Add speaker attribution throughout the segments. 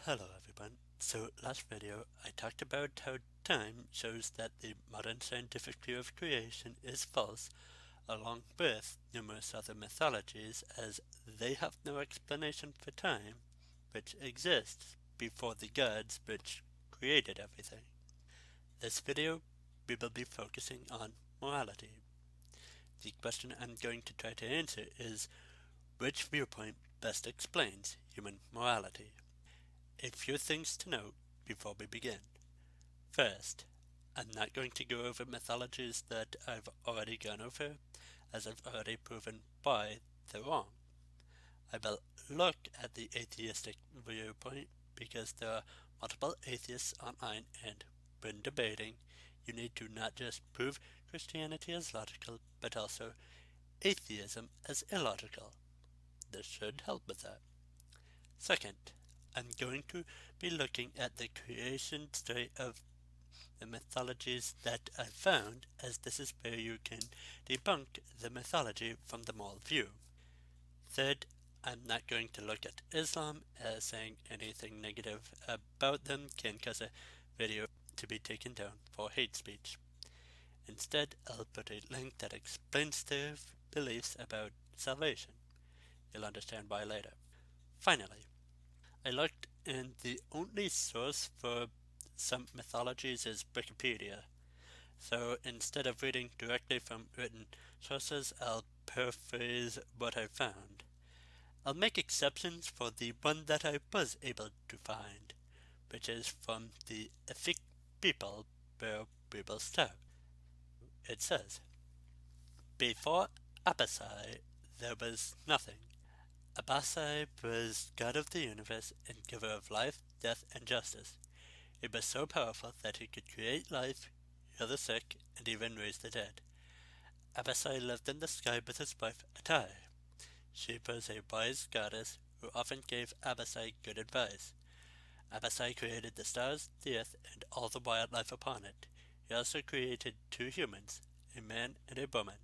Speaker 1: Hello everyone. So last video I talked about how time shows that the modern scientific view of creation is false, along with numerous other mythologies, as they have no explanation for time, which exists before the gods which created everything. This video we will be focusing on morality. The question I'm going to try to answer is, which viewpoint best explains human morality? A few things to note before we begin. First, I'm not going to go over mythologies that I've already gone over, as I've already proven why they're wrong. I will look at the atheistic viewpoint because there are multiple atheists online, and when debating, you need to not just prove Christianity as logical, but also atheism as illogical. This should help with that. Second, I'm going to be looking at the creation story of the mythologies that I found, as this is where you can debunk the mythology from the moral view. Third, I'm not going to look at Islam, as saying anything negative about them can cause a video to be taken down for hate speech. Instead, I'll put a link that explains their beliefs about salvation. You'll understand why later. Finally, I looked, and the only source for some mythologies is Wikipedia. So instead of reading directly from written sources, I'll paraphrase what I found. I'll make exceptions for the one that I was able to find, which is from the Ethic people, where we will start. It says, before Abasai, there was nothing. Abasai was god of the universe and giver of life, death, and justice. He was so powerful that he could create life, heal the sick, and even raise the dead. Abasai lived in the sky with his wife Atai. She was a wise goddess who often gave Abasai good advice. Abasai created the stars, the earth, and all the wildlife upon it. He also created two humans, a man and a woman.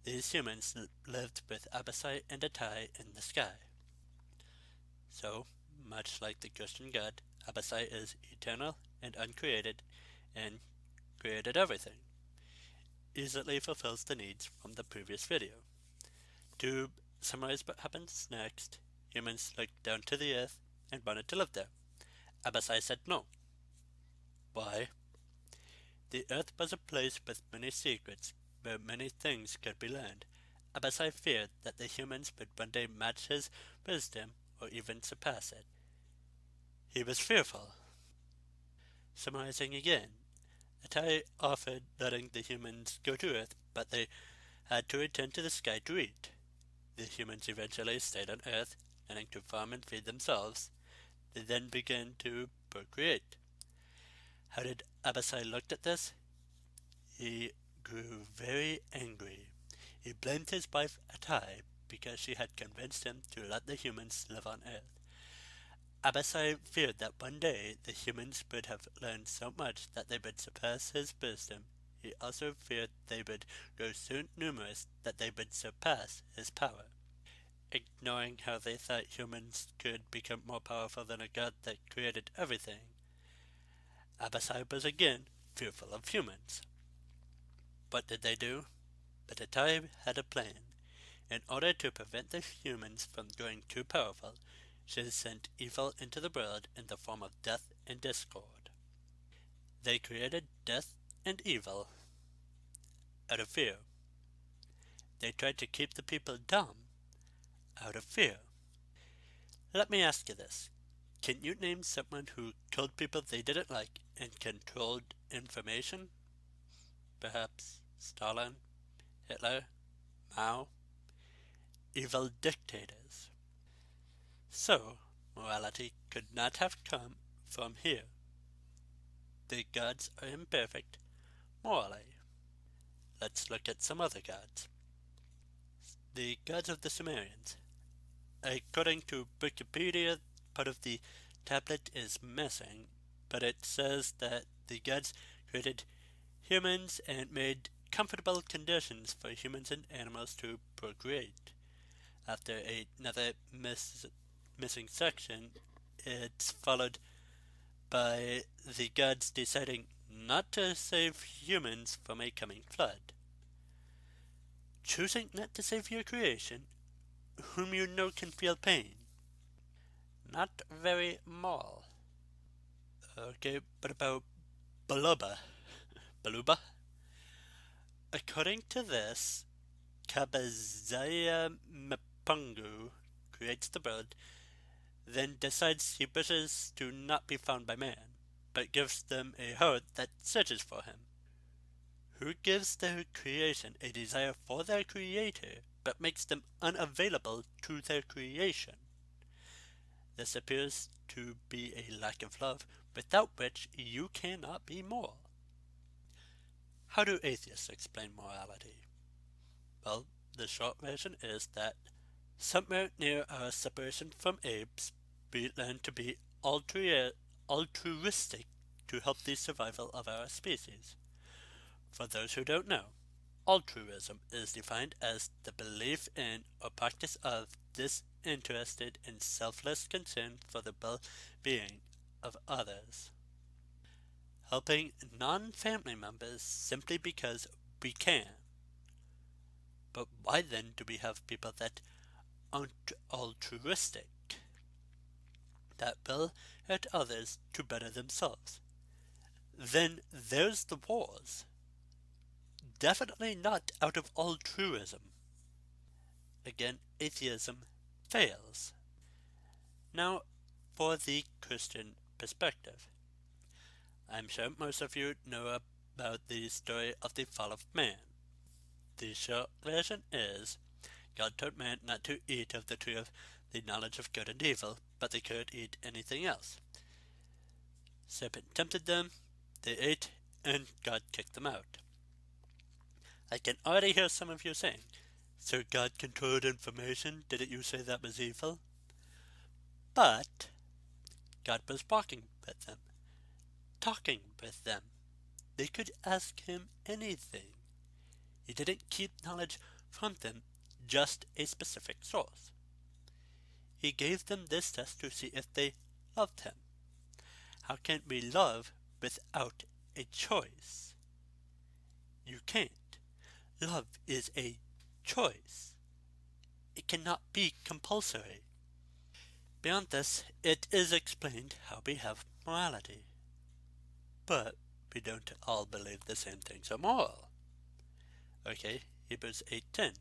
Speaker 1: These humans lived with Abasai and Atai in the sky. So, much like the Christian God, Abasai is eternal and uncreated, and created everything. Easily fulfills the needs from the previous video. To summarize what happens next, humans looked down to the earth and wanted to live there. Abasai said no. Why? The earth was a place with many secrets, where many things could be learned. Abasai feared that the humans would one day match his wisdom or even surpass it. He was fearful. Summarizing again, Atai offered letting the humans go to Earth, but they had to return to the sky to eat. The humans eventually stayed on Earth, learning to farm and feed themselves. They then began to procreate. How did Abasai look at this? He grew very angry. He blamed his wife Atai because she had convinced him to let the humans live on Earth. Abasai feared that one day the humans would have learned so much that they would surpass his wisdom. He also feared they would grow so numerous that they would surpass his power. Ignoring how they thought humans could become more powerful than a god that created everything, Abasai was again fearful of humans. What did they do? But Atai had a plan. In order to prevent the humans from growing too powerful, she sent evil into the world in the form of death and discord. They created death and evil out of fear. They tried to keep the people dumb out of fear. Let me ask you this. Can you name someone who killed people they didn't like and controlled information? Perhaps Stalin, Hitler, Mao? Evil dictators. So, morality could not have come from here. The gods are imperfect morally. Let's look at some other gods. The gods of the Sumerians. According to Wikipedia, part of the tablet is missing, but it says that the gods created humans and made comfortable conditions for humans and animals to procreate. After another missing section, it's followed by the gods deciding not to save humans from a coming flood. Choosing not to save your creation, whom you know can feel pain. Not very moral. Okay, but about Baluba? Baluba? According to this, Kabazaya Mpungu creates the bird, then decides he wishes to not be found by man, but gives them a heart that searches for him. Who gives their creation a desire for their creator, but makes them unavailable to their creation? This appears to be a lack of love, without which you cannot be moral. How do atheists explain morality? Well, the short version is that somewhere near our separation from apes, we learned to be altruistic to help the survival of our species. For those who don't know, altruism is defined as the belief in or practice of disinterested and selfless concern for the well-being of others. Helping non-family members simply because we can. But why then do we have people that aren't altruistic, that will hurt others to better themselves? Then there's the wars. Definitely not out of altruism. Again, atheism fails. Now, for the Christian perspective. I'm sure most of you know about the story of the fall of man. The short version is, God told man not to eat of the tree of the knowledge of good and evil, but they could eat anything else. Serpent tempted them, they ate, and God kicked them out. I can already hear some of you saying, so God controlled information, didn't you say that was evil? But God was walking with them, talking with them. They could ask him anything. He didn't keep knowledge from them, just a specific source. He gave them this test to see if they loved him. How can we love without a choice? You can't. Love is a choice. It cannot be compulsory. Beyond this, it is explained how we have morality. But we don't all believe the same things are moral. Okay, Hebrews 8:10.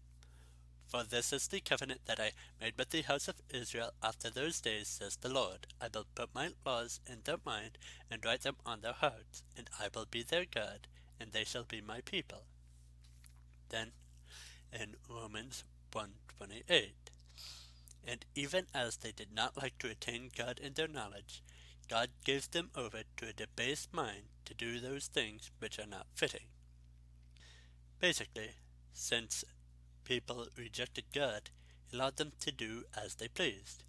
Speaker 1: For this is the covenant that I made with the house of Israel after those days, says the Lord. I will put my laws in their mind and write them on their hearts, and I will be their God, and they shall be my people. Then, in Romans 1:28, and even as they did not like to attain God in their knowledge, God gave them over to a debased mind to do those things which are not fitting. Basically, since people rejected God, he allowed them to do as they pleased.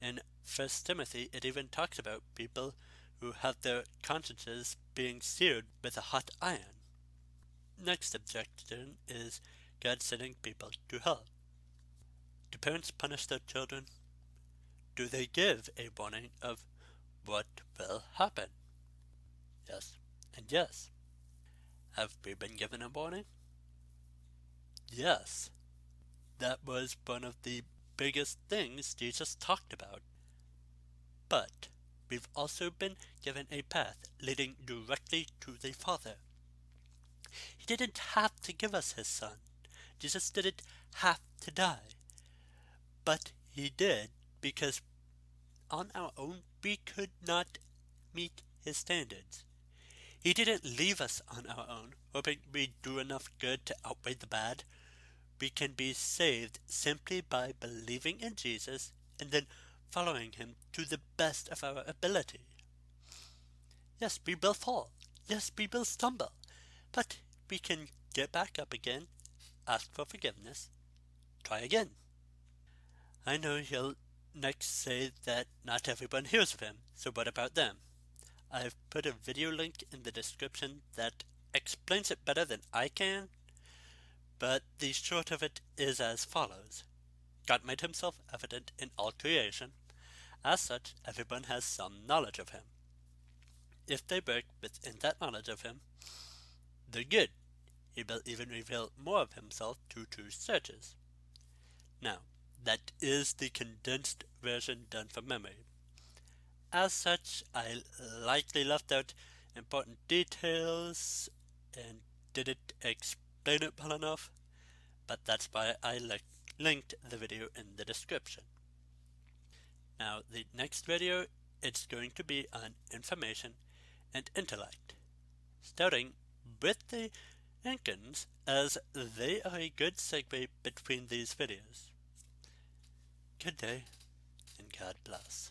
Speaker 1: In 1 Timothy, it even talks about people who have their consciences being seared with a hot iron. Next objection is God sending people to hell. Do parents punish their children? Do they give a warning of what will happen? Yes and yes. Have we been given a warning? Yes. That was one of the biggest things Jesus talked about. But we've also been given a path leading directly to the Father. He didn't have to give us his Son. Jesus didn't have to die. But he did, because on our own we could not meet his standards. He didn't leave us on our own, hoping we do enough good to outweigh the bad. We can be saved simply by believing in Jesus and then following him to the best of our ability. Yes, we will fall. Yes, we will stumble. But we can get back up again, ask for forgiveness, try again. I know you'll next say that not everyone hears of him, so what about them? I've put a video link in the description that explains it better than I can, but the short of it is as follows. God made himself evident in all creation, As such, everyone has some knowledge of him. If they work within that knowledge of him, they're good. He will even reveal more of himself through true searches. Now, that is the condensed version done from memory. As such, I likely left out important details and didn't explain it well enough, but that's why I linked the video in the description. Now, the next video, it's going to be on information and intellect, starting with the Incans, as they are a good segue between these videos. Good day, and God bless.